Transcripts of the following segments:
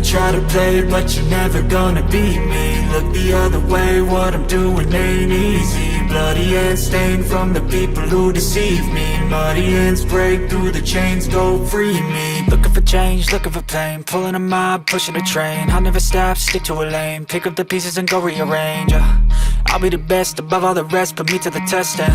could try to play, but you're never gonna beat me. Look the other way, what I'm doing ain't easy. Bloody hands stained from the people who deceive me. Muddy hands break through the chains, go free me. Looking for change, looking for pain, pulling a mob, pushing a train. I'll never stop, stick to a lane, pick up the pieces and go rearrange. I'll be the best above all the rest, put me to the test and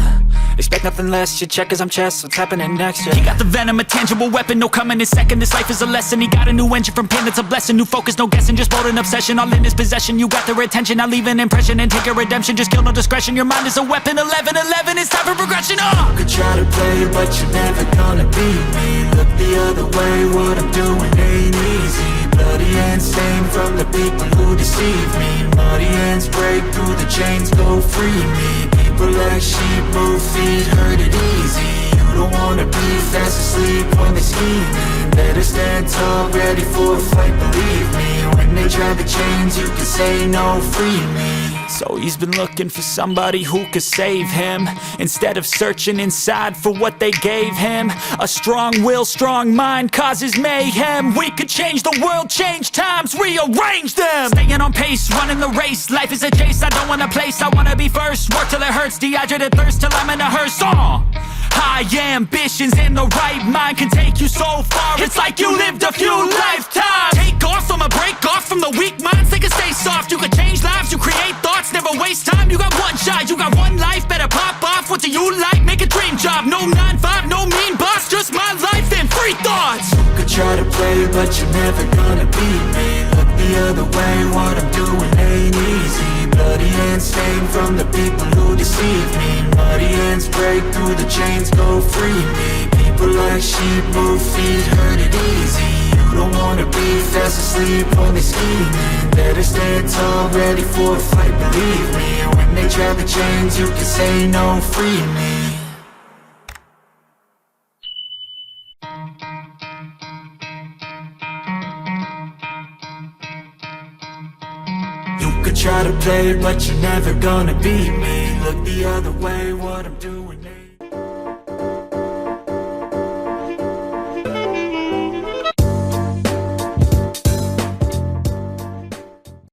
expect nothing less, your check is I'm chess, what's happening next, yeah. He got the venom, a tangible weapon, no coming in second. This life is a lesson, he got a new engine from pain, that's a blessing. New focus, no guessing, just bold and obsession, all in his possession. You got their attention, I'll leave an impression and take your redemption. Just kill, no discretion, your mind is a weapon. 11-11, it's time for progression, You could try to play, but you're never gonna beat me. Look the other way, what I'm doing ain't easy. Bloody hands stained from the people who deceive me. Muddy hands break through the chains, go free me. People like sheep move feet, hurt it easy. You don't wanna be fast asleep when they're scheming. Better stand tall, ready for a fight, believe me. When they try the chains, you can say no, free me. So he's been looking for somebody who could save him, instead of searching inside for what they gave him. A strong will, strong mind causes mayhem. We could change the world, change times, rearrange them. Staying on pace, running the race. Life is a chase, I don't want a place, I wanna be first. Work till it hurts, dehydrated thirst till I'm in a hearse. High ambitions in the right mind can take you so far. It's like you lived a few lifetimes. Take off from a break off from the weak minds, they can stay soft. You can change lives, you create thoughts, never waste time. You got one shot, you got one life, better pop off. What do you like? Make a dream job. No 9-5, no mean boss, just my life and free thoughts. You could try to play, but you're never gonna beat me. Look the other way, what I'm doing ain't easy. Bloody hands stained from the people who deceive me. Muddy hands break through the chains, go free me. People like sheep move feet, hurt it easy. You don't wanna be fast asleep when they're scheming. Better stand tall, ready for a fight, believe me. When they try the chains, you can say no, free me. You could try to play, but you're never gonna beat me. Look the other way, what I'm doing.